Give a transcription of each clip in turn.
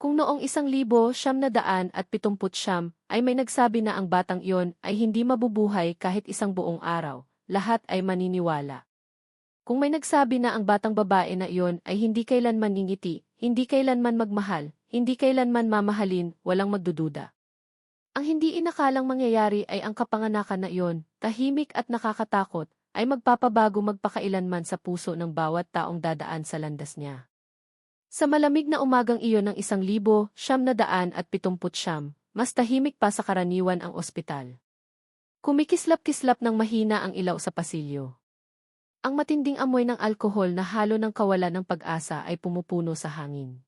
Kung noong 1979 ay may nagsabi na ang batang iyon ay hindi mabubuhay kahit isang buong araw, lahat ay maniniwala. Kung may nagsabi na ang batang babae na iyon ay hindi kailanman ngingiti, hindi kailanman magmahal, hindi kailanman mamahalin, walang magdududa. Ang hindi inakalang mangyayari ay ang kapanganakan na iyon, tahimik at nakakatakot, ay magpapabago magpakailanman sa puso ng bawat taong dadaan sa landas niya. Sa malamig na umagang iyon ng 1979, mas tahimik pa sa karaniwan ang ospital. Kumikislap-kislap ng mahina ang ilaw sa pasilyo. Ang matinding amoy ng alkohol na halo ng kawalan ng pag-asa ay pumupuno sa hangin.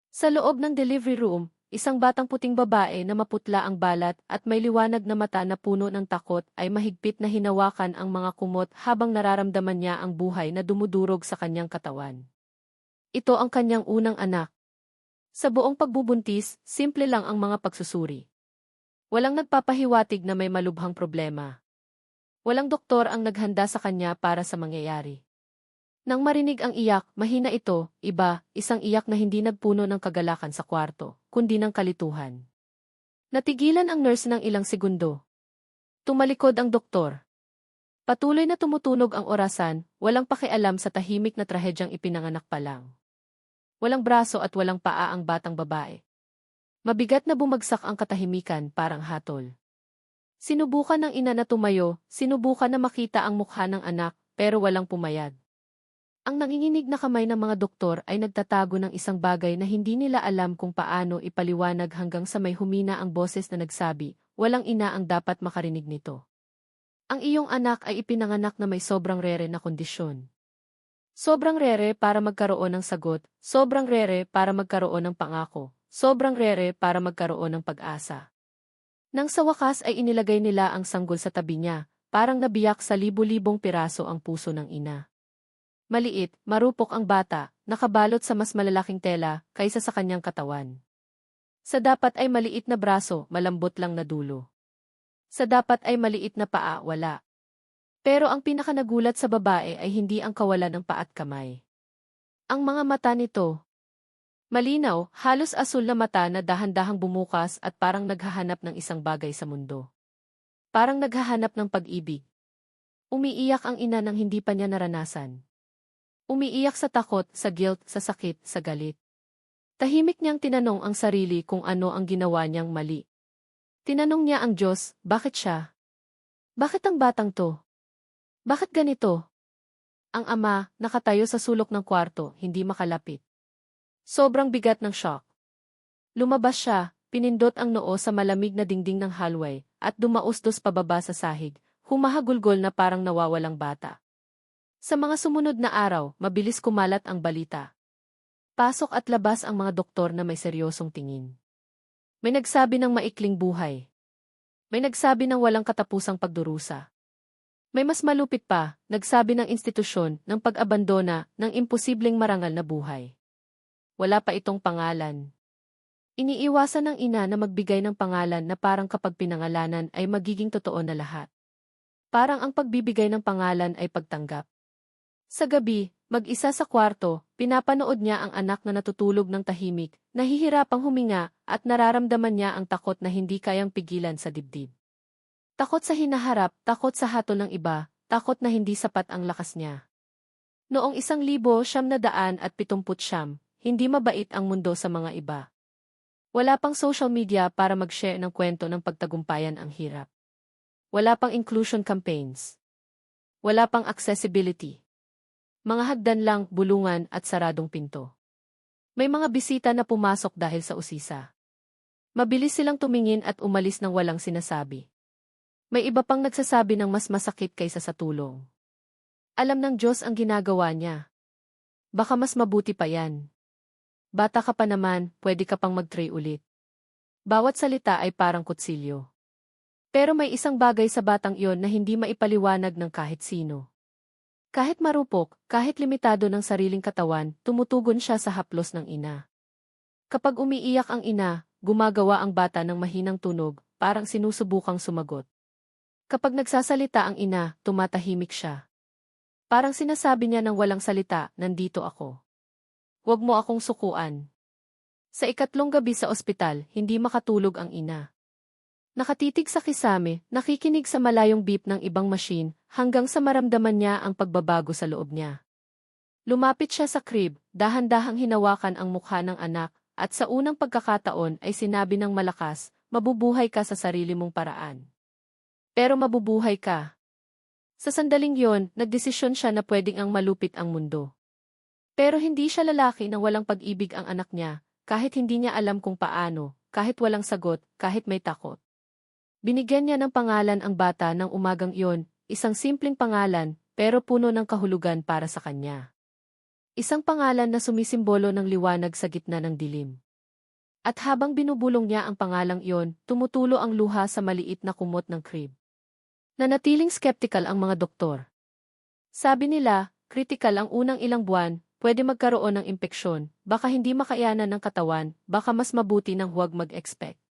Sa loob ng delivery room, isang batang puting babae na maputla ang balat at may liwanag na mata na puno ng takot ay mahigpit na hinawakan ang mga kumot habang nararamdaman niya ang buhay na dumudurog sa kanyang katawan. Ito ang kanyang unang anak. Sa buong pagbubuntis, simple lang ang mga pagsusuri. Walang nagpapahiwatig na may malubhang problema. Walang doktor ang naghanda sa kanya para sa mangyayari. Nang marinig ang iyak, mahina ito, isang iyak na hindi nagpuno ng kagalakan sa kwarto, kundi ng kalituhan. Natigilan ang nurse ng ilang segundo. Tumalikod ang doktor. Patuloy na tumutunog ang orasan, walang pakialam sa tahimik na trahedyang ipinanganak pa lang. Walang braso at walang paa ang batang babae. Mabigat na bumagsak ang katahimikan parang hatol. Sinubukan ng ina na tumayo, sinubukan na makita ang mukha ng anak, pero walang pumayag. Ang nanginginig na kamay ng mga doktor ay nagtatago ng isang bagay na hindi nila alam kung paano ipaliwanag hanggang sa may humina ang boses na nagsabi, walang ina ang dapat makarinig nito. Ang iyong anak ay ipinanganak na may sobrang rere na kondisyon. Sobrang rere para magkaroon ng sagot, sobrang rere para magkaroon ng pangako, sobrang rere para magkaroon ng pag-asa. Nang sa wakas ay inilagay nila ang sanggol sa tabi niya, parang nabiyak sa libu-libong piraso ang puso ng ina. Maliit, marupok ang bata, nakabalot sa mas malalaking tela kaysa sa kanyang katawan. Sa dapat ay maliit na braso, malambot lang na dulo. Sa dapat ay maliit na paa, wala. Pero ang pinakanagulat sa babae ay hindi ang kawalan ng paa at kamay. Ang mga mata nito. Malinaw, halos asul na mata na dahan-dahang bumukas at parang naghahanap ng isang bagay sa mundo. Parang naghahanap ng pag-ibig. Umiiyak ang ina nang hindi pa niya naranasan. Umiiyak sa takot, sa guilt, sa sakit, sa galit. Tahimik niyang tinanong ang sarili kung ano ang ginawa niyang mali. Tinanong niya ang Diyos, bakit siya? Bakit ang batang to? Bakit ganito? Ang ama, nakatayo sa sulok ng kwarto, hindi makalapit. Sobrang bigat ng shock. Lumabas siya, pinindot ang noo sa malamig na dingding ng hallway, at dumausdos pababa sa sahig, humahagulgol na parang nawawalang bata. Sa mga sumunod na araw, mabilis kumalat ang balita. Pasok at labas ang mga doktor na may seryosong tingin. May nagsabi ng maikling buhay. May nagsabi ng walang katapusang pagdurusa. May mas malupit pa, nagsabi ng institusyon ng pag-abandona ng imposibleng marangal na buhay. Wala pa itong pangalan. Iniiwasan ng ina na magbigay ng pangalan na parang kapag pinangalanan ay magiging totoo na lahat. Parang ang pagbibigay ng pangalan ay pagtanggap. Sa gabi, mag-isa sa kwarto, pinapanood niya ang anak na natutulog ng tahimik, nahihirapang huminga, at nararamdaman niya ang takot na hindi kayang pigilan sa dibdib. Takot sa hinaharap, takot sa hatol ng iba, takot na hindi sapat ang lakas niya. Noong 1979, hindi mabait ang mundo sa mga iba. Wala pang social media para mag-share ng kwento ng pagtagumpayan ang hirap. Wala pang inclusion campaigns. Wala pang accessibility. Mga hagdan lang, bulungan at saradong pinto. May mga bisita na pumasok dahil sa usisa. Mabilis silang tumingin at umalis nang walang sinasabi. May iba pang nagsasabi ng mas masakit kaysa sa tulong. Alam ng Diyos ang ginagawa niya. Baka mas mabuti pa yan. Bata ka pa naman, pwede ka pang mag-try ulit. Bawat salita ay parang kutsilyo. Pero may isang bagay sa batang iyon na hindi maipaliwanag ng kahit sino. Kahit marupok, kahit limitado ng sariling katawan, tumutugon siya sa haplos ng ina. Kapag umiiyak ang ina, gumagawa ang bata ng mahinang tunog, parang sinusubukang sumagot. Kapag nagsasalita ang ina, tumatahimik siya. Parang sinasabi niya ng walang salita, nandito ako. Huwag mo akong sukuan. Sa ikatlong gabi sa ospital, hindi makatulog ang ina. Nakatitig sa kisame, nakikinig sa malayong beep ng ibang machine, hanggang sa maramdaman niya ang pagbabago sa loob niya. Lumapit siya sa crib, dahan-dahang hinawakan ang mukha ng anak, at sa unang pagkakataon ay sinabi ng malakas, mabubuhay ka sa sarili mong paraan. Pero mabubuhay ka. Sa sandaling yon, nagdesisyon siya na pwedeng ang malupit ang mundo. Pero hindi siya lalaki nang walang pag-ibig ang anak niya, kahit hindi niya alam kung paano, kahit walang sagot, kahit may takot. Binigyan niya ng pangalan ang bata ng umagang iyon, isang simpleng pangalan, pero puno ng kahulugan para sa kanya. Isang pangalan na sumisimbolo ng liwanag sa gitna ng dilim. At habang binubulong niya ang pangalang iyon, tumutulo ang luha sa maliit na kumot ng crib. Nanatiling skeptical ang mga doktor. Sabi nila, critical ang unang ilang buwan, pwede magkaroon ng impeksyon, baka hindi makayanan ng katawan, baka mas mabuti nang huwag mag-expect.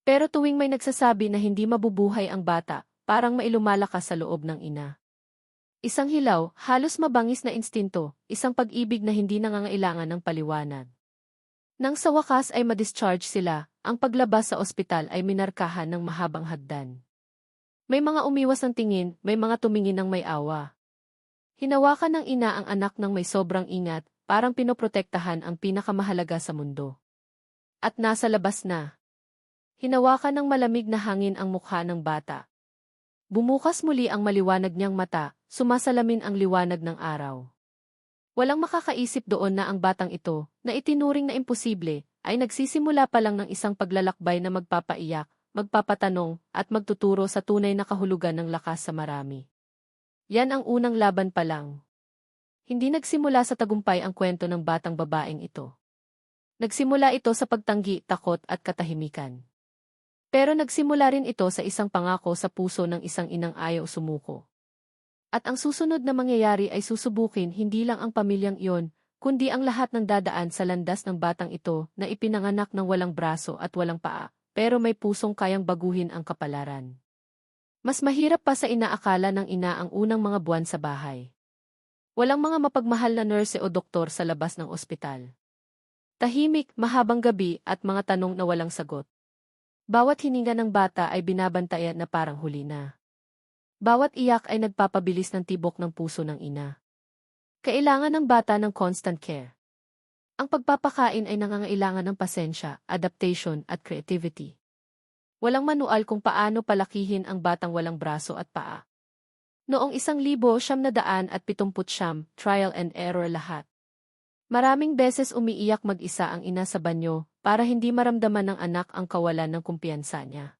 Pero tuwing may nagsasabi na hindi mabubuhay ang bata, parang mailumalakas sa loob ng ina. Isang hilaw, halos mabangis na instinto, isang pag-ibig na hindi nangangailangan ng paliwanag. Nang sa wakas ay ma-discharge sila, ang paglabas sa ospital ay minarkahan ng mahabang hagdan. May mga umiwas ng tingin, may mga tumingin ng may awa. Hinawakan ng ina ang anak ng may sobrang ingat, parang pinoprotektahan ang pinakamahalaga sa mundo. At nasa labas na. Hinawakan ng malamig na hangin ang mukha ng bata. Bumukas muli ang maliwanag niyang mata, sumasalamin ang liwanag ng araw. Walang makakaisip doon na ang batang ito, na itinuring na imposible, ay nagsisimula pa lang ng isang paglalakbay na magpapaiyak, magpapatanong, at magtuturo sa tunay na kahulugan ng lakas sa marami. Yan ang unang laban pa lang. Hindi nagsimula sa tagumpay ang kwento ng batang babaeng ito. Nagsimula ito sa pagtanggi, takot at katahimikan. Pero nagsimula rin ito sa isang pangako sa puso ng isang inang ayaw sumuko. At ang susunod na mangyayari ay susubukin hindi lang ang pamilyang iyon, kundi ang lahat ng dadaan sa landas ng batang ito na ipinanganak ng walang braso at walang paa, pero may pusong kayang baguhin ang kapalaran. Mas mahirap pa sa inaakala ng ina ang unang mga buwan sa bahay. Walang mga mapagmahal na nurse o doktor sa labas ng ospital. Tahimik, mahabang gabi at mga tanong na walang sagot. Bawat hininga ng bata ay binabantayan na parang huli na. Bawat iyak ay nagpapabilis ng tibok ng puso ng ina. Kailangan ng bata ng constant care. Ang pagpapakain ay nangangailangan ng pasensya, adaptation at creativity. Walang manual kung paano palakihin ang batang walang braso at paa. Noong 1979, trial and error lahat. Maraming beses umiiyak mag-isa ang ina sa banyo, para hindi maramdaman ng anak ang kawalan ng kumpiyansa niya.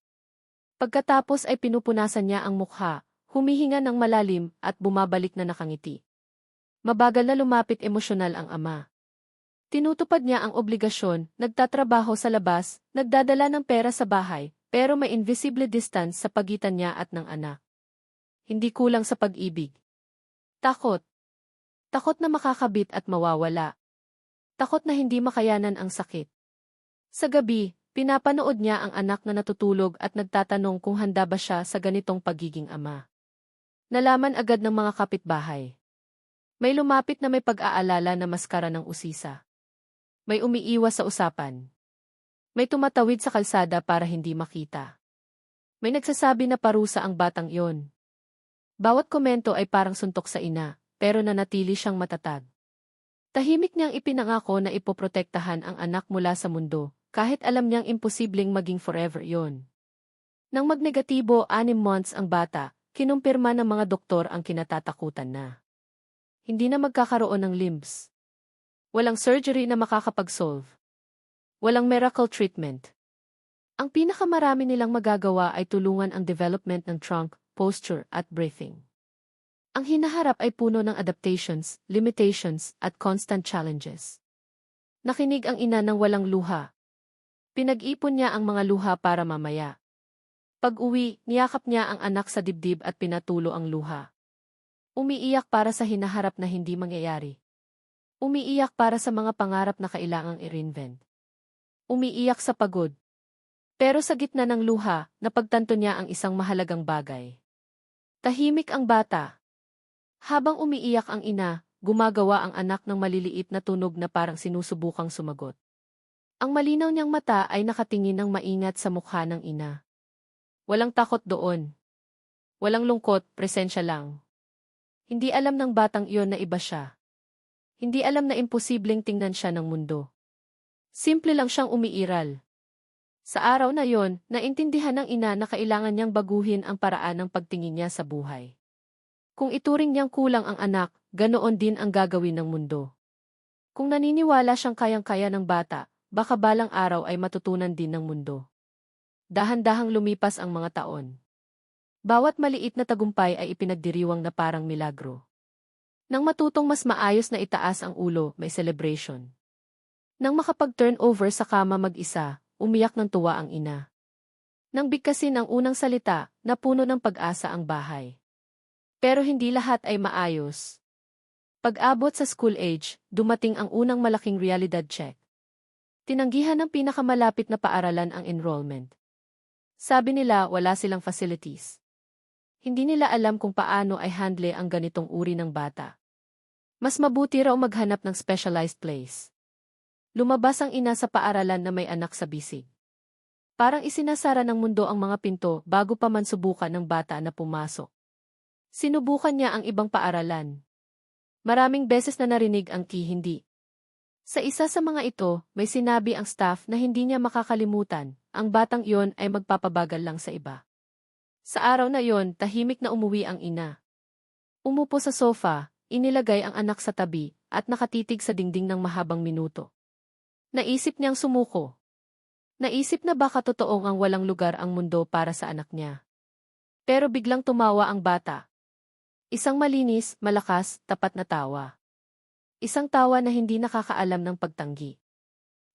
Pagkatapos ay pinupunasan niya ang mukha, humihinga ng malalim at bumabalik na nakangiti. Mabagal na lumapit emosyonal ang ama. Tinutupad niya ang obligasyon, nagtatrabaho sa labas, nagdadala ng pera sa bahay, pero may invisible distance sa pagitan niya at ng anak. Hindi kulang sa pag-ibig. Takot. Takot na makakabit at mawawala. Takot na hindi makayanan ang sakit. Sa gabi, pinapanood niya ang anak na natutulog at nagtatanong kung handa ba siya sa ganitong pagiging ama. Nalaman agad ng mga kapitbahay. May lumapit na may pag-aalala na maskara ng usisa. May umiiwas sa usapan. May tumatawid sa kalsada para hindi makita. May nagsasabi na parusa ang batang iyon. Bawat komento ay parang suntok sa ina, pero nanatili siyang matatag. Tahimik niyang ipinangako na ipoprotektahan ang anak mula sa mundo, kahit alam niyang imposibleng maging forever yon. Nang magnegatibo 6 months ang bata, kinumpirma ng mga doktor ang kinatatakutan na. Hindi na magkakaroon ng limbs. Walang surgery na makakapag-solve. Walang miracle treatment. Ang pinakamarami nilang magagawa ay tulungan ang development ng trunk, posture at breathing. Ang hinaharap ay puno ng adaptations, limitations at constant challenges. Nakinig ang ina ng walang luha. Pinag-ipon niya ang mga luha para mamaya. Pag-uwi, niyakap niya ang anak sa dibdib at pinatulo ang luha. Umiiyak para sa hinaharap na hindi mangyayari. Umiiyak para sa mga pangarap na kailangang i-reinvent. Umiiyak sa pagod. Pero sa gitna ng luha, napagtanto niya ang isang mahalagang bagay. Tahimik ang bata. Habang umiiyak ang ina, gumagawa ang anak ng maliliit na tunog na parang sinusubukang sumagot. Ang malinaw niyang mata ay nakatingin ng maingat sa mukha ng ina. Walang takot doon. Walang lungkot, presensya lang. Hindi alam ng batang iyon na iba siya. Hindi alam na imposibleng tingnan siya ng mundo. Simple lang siyang umiiral. Sa araw na yon, naintindihan ng ina na kailangan niyang baguhin ang paraan ng pagtingin niya sa buhay. Kung ituring niyang kulang ang anak, ganoon din ang gagawin ng mundo. Kung naniniwala siyang kayang-kaya ng bata, baka balang araw ay matutunan din ng mundo. Dahan-dahang lumipas ang mga taon. Bawat maliit na tagumpay ay ipinagdiriwang na parang milagro. Nang matutong mas maayos na itaas ang ulo, may celebration. Nang makapag-turn over sa kama mag-isa, umiyak ng tuwa ang ina. Nang bigkasin ang unang salita, napuno ng pag-asa ang bahay. Pero hindi lahat ay maayos. Pag-abot sa school age, dumating ang unang malaking realidad check. Tinanggihan ng pinakamalapit na paaralan ang enrollment. Sabi nila wala silang facilities. Hindi nila alam kung paano ay handle ang ganitong uri ng bata. Mas mabuti raw maghanap ng specialized place. Lumabas ang ina sa paaralan na may anak sa bisig. Parang isinasara ng mundo ang mga pinto bago pa man subukan ng bata na pumasok. Sinubukan niya ang ibang paaralan. Maraming beses na narinig ang hindi. Sa isa sa mga ito, may sinabi ang staff na hindi niya makakalimutan, ang batang iyon ay magpapabagal lang sa iba. Sa araw na iyon, tahimik na umuwi ang ina. Umupo sa sofa, inilagay ang anak sa tabi, at nakatitig sa dingding ng mahabang minuto. Naisip niyang sumuko. Naisip na baka totoong ang walang lugar ang mundo para sa anak niya. Pero biglang tumawa ang bata. Isang malinis, malakas, tapat na tawa. Isang tawa na hindi nakakaalam ng pagtanggi.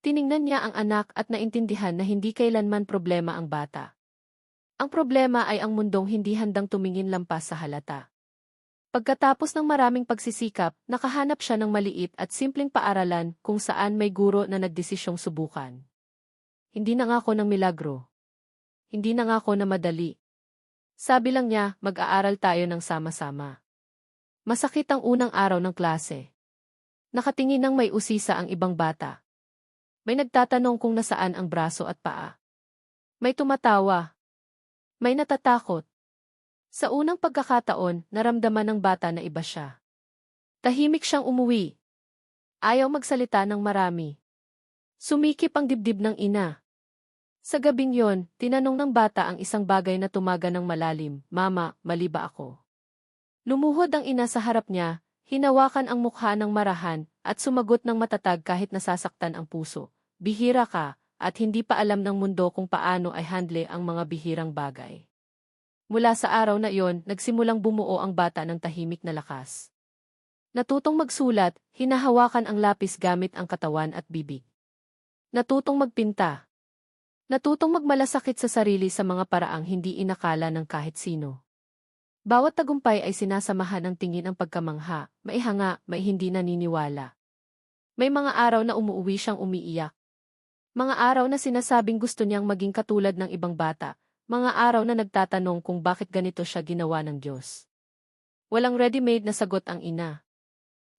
Tiningnan niya ang anak at naintindihan na hindi kailanman problema ang bata. Ang problema ay ang mundong hindi handang tumingin lampas sa halata. Pagkatapos ng maraming pagsisikap, nakahanap siya ng maliit at simpleng paaralan kung saan may guro na nagdesisyong subukan. Hindi nangako ng milagro. Hindi nangako na madali. Sabi lang niya, mag-aaral tayo ng sama-sama. Masakit ang unang araw ng klase. Nakatingin ng may usisa ang ibang bata. May nagtatanong kung nasaan ang braso at paa. May tumatawa. May natatakot. Sa unang pagkakataon, naramdaman ng bata na iba siya. Tahimik siyang umuwi. Ayaw magsalita ng marami. Sumikip ang dibdib ng ina. Sa gabing yon, tinanong ng bata ang isang bagay na tumaga ng malalim, "Mama, mali ba ako?" Lumuhod ang ina sa harap niya, hinawakan ang mukha ng marahan, at sumagot ng matatag kahit nasasaktan ang puso. "Bihira ka, at hindi pa alam ng mundo kung paano ay handle ang mga bihirang bagay." Mula sa araw na iyon, nagsimulang bumuo ang bata ng tahimik na lakas. Natutong magsulat, hinahawakan ang lapis gamit ang katawan at bibig. Natutong magpinta. Natutong magmalasakit sa sarili sa mga paraang hindi inakala ng kahit sino. Bawat tagumpay ay sinasamahan ng tingin ng pagkamangha, maihanga, may hindi naniniwala. May mga araw na umuuwi siyang umiiyak. Mga araw na sinasabing gusto niyang maging katulad ng ibang bata, mga araw na nagtatanong kung bakit ganito siya ginawa ng Diyos. Walang ready-made na sagot ang ina.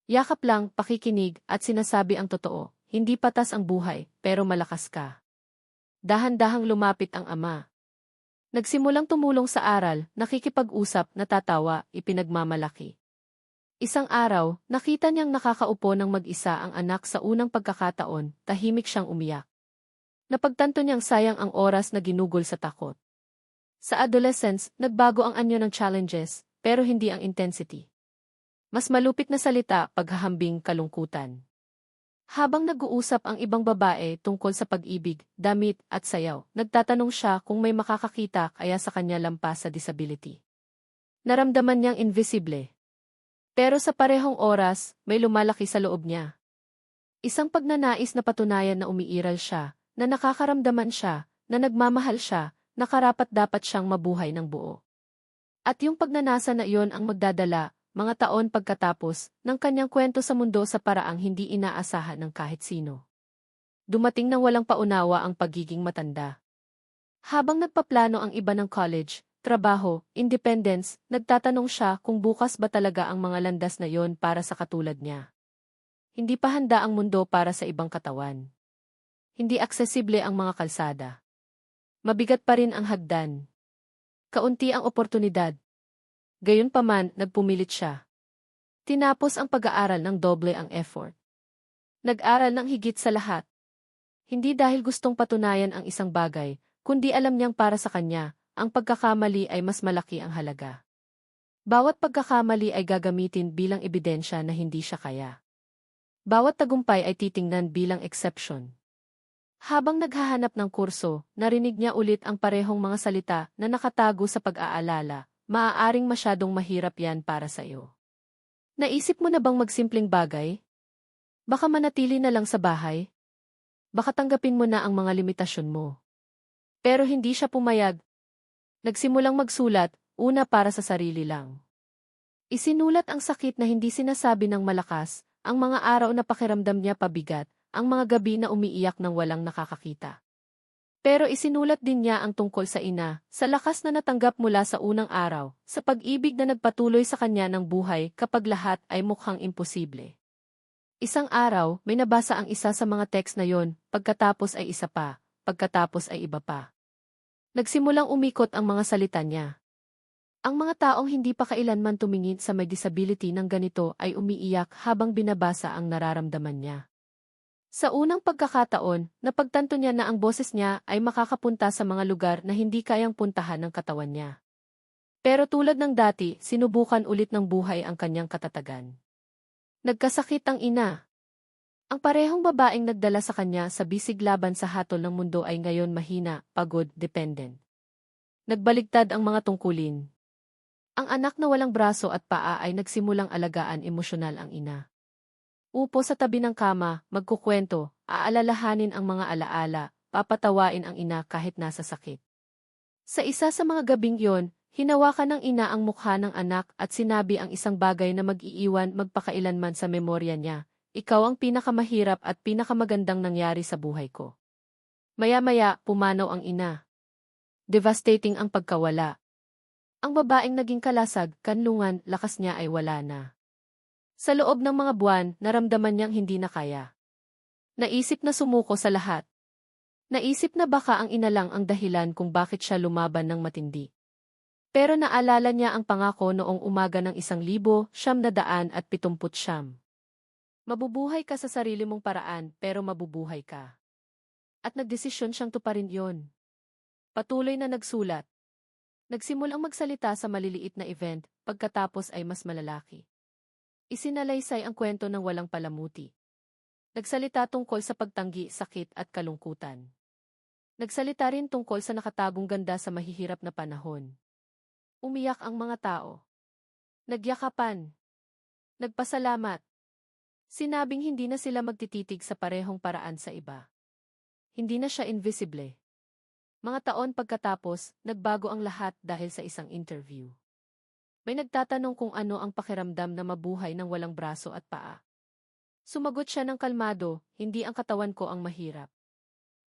Yakap lang, pakikinig, at sinasabi ang totoo, hindi patas ang buhay, pero malakas ka. Dahan-dahang lumapit ang ama. Nagsimulang tumulong sa aral, nakikipag-usap, natatawa, ipinagmamalaki. Isang araw, nakita niyang nakakaupo ng mag-isa ang anak sa unang pagkakataon, tahimik siyang umiyak. Napagtanto niyang sayang ang oras na ginugol sa takot. Sa adolescence, nagbago ang anyo ng challenges, pero hindi ang intensity. Mas malupit na salita, paghahambing, kalungkutan. Habang nag-uusap ang ibang babae tungkol sa pag-ibig, damit, at sayaw, nagtatanong siya kung may makakakita kaya sa kanya lampas sa disability. Naramdaman niyang invisible. Pero sa parehong oras, may lumalaki sa loob niya. Isang pagnanais na patunayan na umiiral siya, na nakakaramdaman siya, na nagmamahal siya, na karapat-dapat siyang mabuhay ng buo. At yung pagnanasa na iyon ang magdadala, mga taon pagkatapos, ng kanyang kwento sa mundo sa paraang hindi inaasahan ng kahit sino. Dumating nang walang paunawa ang pagiging matanda. Habang nagpaplano ang iba ng college, trabaho, independence, nagtatanong siya kung bukas ba talaga ang mga landas na iyon para sa katulad niya. Hindi pa handa ang mundo para sa ibang katawan. Hindi aksesible ang mga kalsada. Mabigat pa rin ang hagdan. Kaunti ang oportunidad. Gayunpaman, nagpumilit siya. Tinapos ang pag-aaral ng doble ang effort. Nag-aral ng higit sa lahat. Hindi dahil gustong patunayan ang isang bagay, kundi alam niyang para sa kanya, ang pagkakamali ay mas malaki ang halaga. Bawat pagkakamali ay gagamitin bilang ebidensya na hindi siya kaya. Bawat tagumpay ay titingnan bilang exception. Habang naghahanap ng kurso, narinig niya ulit ang parehong mga salita na nakatago sa pag-aalala, maaaring masyadong mahirap yan para sa iyo. Naisip mo na bang magsimpleng bagay? Baka manatili na lang sa bahay? Baka tanggapin mo na ang mga limitasyon mo. Pero hindi siya pumayag. Nagsimulang magsulat, una para sa sarili lang. Isinulat ang sakit na hindi sinasabi ng malakas, ang mga araw na pakiramdam niya pabigat, ang mga gabi na umiiyak ng walang nakakakita. Pero isinulat din niya ang tungkol sa ina, sa lakas na natanggap mula sa unang araw, sa pag-ibig na nagpatuloy sa kanya ng buhay kapag lahat ay mukhang imposible. Isang araw, may nabasa ang isa sa mga text na yon, pagkatapos ay isa pa, pagkatapos ay iba pa. Nagsimulang umikot ang mga salita niya. Ang mga taong hindi pa kailanman tumingin sa may disability ng ganito ay umiiyak habang binabasa ang nararamdaman niya. Sa unang pagkakataon, napagtanto niya na ang boses niya ay makakapunta sa mga lugar na hindi kayang puntahan ng katawan niya. Pero tulad ng dati, sinubukan ulit ng buhay ang kanyang katatagan. Nagkasakit ang ina. Ang parehong babaeng nagdala sa kanya sa bisig laban sa hatol ng mundo ay ngayon mahina, pagod, dependent. Nagbaligtad ang mga tungkulin. Ang anak na walang braso at paa ay nagsimulang alagaan emosyonal ang ina. Upo sa tabi ng kama, magkukwento, aalalahanin ang mga alaala, papatawain ang ina kahit nasa sakit. Sa isa sa mga gabing yon, hinawakan ng ina ang mukha ng anak at sinabi ang isang bagay na mag-iiwan magpakailanman sa memorya niya, "Ikaw ang pinakamahirap at pinakamagandang nangyari sa buhay ko." Maya-maya, pumanaw ang ina. Devastating ang pagkawala. Ang babaeng naging kalasag, kanlungan, lakas niya ay wala na. Sa loob ng mga buwan, naramdaman niyang hindi na kaya. Naisip na sumuko sa lahat. Naisip na baka ang ina lang ang dahilan kung bakit siya lumaban ng matindi. Pero naalala niya ang pangako noong umaga ng 1970. Mabubuhay ka sa sarili mong paraan, pero mabubuhay ka. At nagdesisyon siyang tuparin yon. Patuloy na nagsulat. Nagsimulang magsalita sa maliliit na event, pagkatapos ay mas malalaki. Isinalaysay ang kwento ng walang palamuti. Nagsalita tungkol sa pagtanggi, sakit at kalungkutan. Nagsalita rin tungkol sa nakatagong ganda sa mahihirap na panahon. Umiyak ang mga tao. Nagyakapan. Nagpasalamat. Sinabing hindi na sila magtititig sa parehong paraan sa iba. Hindi na siya invisible. Mga taon pagkatapos, nagbago ang lahat dahil sa isang interview. May nagtatanong kung ano ang pakiramdam na mabuhay ng walang braso at paa. Sumagot siya ng kalmado, "Hindi ang katawan ko ang mahirap.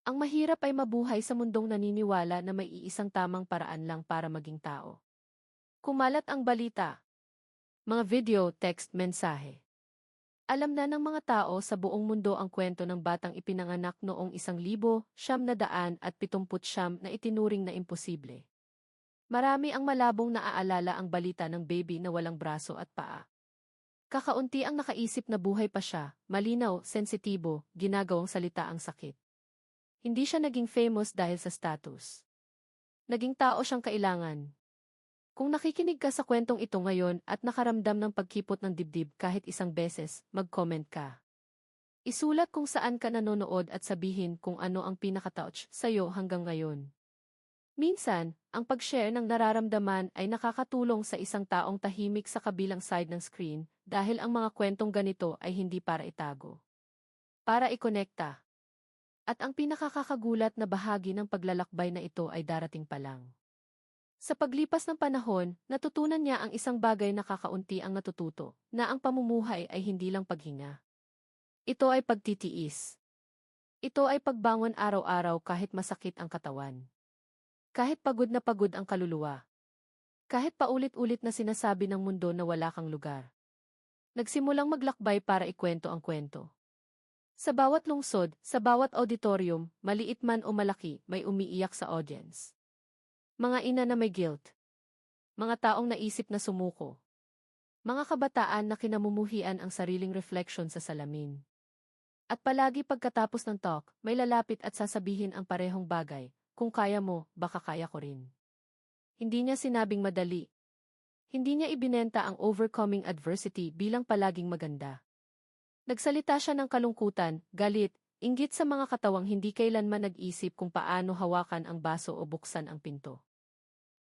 Ang mahirap ay mabuhay sa mundong naniniwala na may iisang tamang paraan lang para maging tao." Kumalat ang balita. Mga video, text, mensahe. Alam na ng mga tao sa buong mundo ang kwento ng batang ipinanganak noong 1970 na itinuring na imposible. Marami ang malabong naaalala ang balita ng baby na walang braso at paa. Kakaunti ang nakaisip na buhay pa siya, malinaw, sensitibo, ginagawang salita ang sakit. Hindi siya naging famous dahil sa status. Naging tao siyang kailangan. Kung nakikinig ka sa kwentong ito ngayon at nakaramdam ng pagkipot ng dibdib kahit isang beses, mag-comment ka. Isulat kung saan ka nanonood at sabihin kung ano ang pinaka-touch sa'yo hanggang ngayon. Minsan, ang pag-share ng nararamdaman ay nakakatulong sa isang taong tahimik sa kabilang side ng screen dahil ang mga kwentong ganito ay hindi para itago. Para ikonekta. At ang pinakakakagulat na bahagi ng paglalakbay na ito ay darating pa lang. Sa paglipas ng panahon, natutunan niya ang isang bagay na kakaunti ang natututo, na ang pamumuhay ay hindi lang paghinga. Ito ay pagtitiis. Ito ay pagbangon araw-araw kahit masakit ang katawan. Kahit pagod na pagod ang kaluluwa. Kahit paulit-ulit na sinasabi ng mundo na wala kang lugar. Nagsimulang maglakbay para ikwento ang kwento. Sa bawat lungsod, sa bawat auditorium, maliit man o malaki, may umiiyak sa audience. Mga ina na may guilt. Mga taong naisip na sumuko. Mga kabataan na kinamumuhian ang sariling reflection sa salamin. At palagi pagkatapos ng talk, may lalapit at sasabihin ang parehong bagay, kung kaya mo, baka kaya ko rin. Hindi niya sinabing madali. Hindi niya ibinenta ang overcoming adversity bilang palaging maganda. Nagsalita siya ng kalungkutan, galit, inggit sa mga katawang hindi kailanman nag-isip kung paano hawakan ang baso o buksan ang pinto.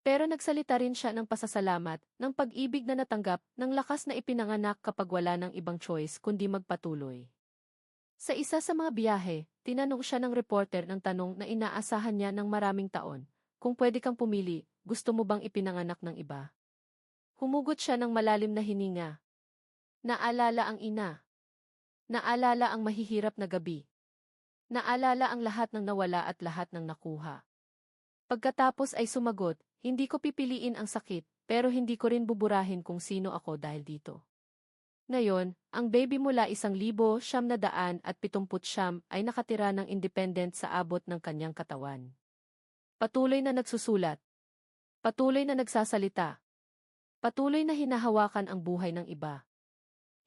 Pero nagsalita rin siya ng pasasalamat, ng pag-ibig na natanggap, ng lakas na ipinanganak kapag wala ng ibang choice kundi magpatuloy. Sa isa sa mga biyahe, tinanong siya ng reporter ng tanong na inaasahan niya ng maraming taon, kung pwede kang pumili, gusto mo bang ipinanganak ng iba? Humugot siya ng malalim na hininga. Naalala ang ina. Naalala ang mahihirap na gabi. Naalala ang lahat ng nawala at lahat ng nakuha. Pagkatapos ay sumagot, hindi ko pipiliin ang sakit, pero hindi ko rin buburahin kung sino ako dahil dito. Ngayon, ang baby mula 1,979 ay nakatira ng independent sa abot ng kanyang katawan. Patuloy na nagsusulat. Patuloy na nagsasalita. Patuloy na hinahawakan ang buhay ng iba.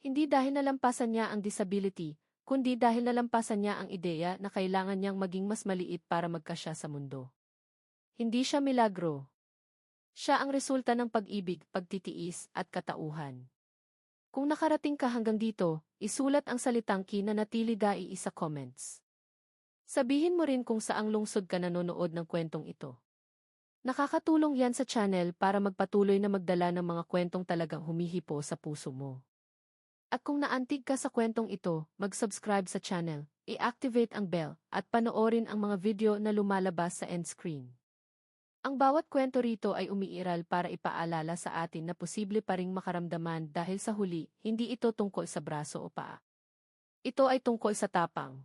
Hindi dahil nalampasan niya ang disability, kundi dahil nalampasan niya ang ideya na kailangan niyang maging mas maliit para magkasya sa mundo. Hindi siya milagro. Siya ang resulta ng pag-ibig, pagtitiis, at katauhan. Kung nakarating ka hanggang dito, isulat ang salitang kinanatili dai sa comments. Sabihin mo rin kung saang lungsod ka nanonood ng kwentong ito. Nakakatulong yan sa channel para magpatuloy na magdala ng mga kwentong talagang humihipo sa puso mo. At kung naantig ka sa kwentong ito, mag-subscribe sa channel, i-activate ang bell, at panoorin ang mga video na lumalabas sa end screen. Ang bawat kwento rito ay umiiral para ipaalala sa atin na posible pa ring makaramdaman dahil sa huli, hindi ito tungkol sa braso o paa. Ito ay tungkol sa tapang.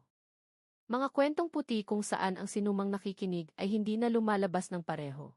Mga kwentong puti kung saan ang sinumang nakikinig ay hindi na lumalabas ng pareho.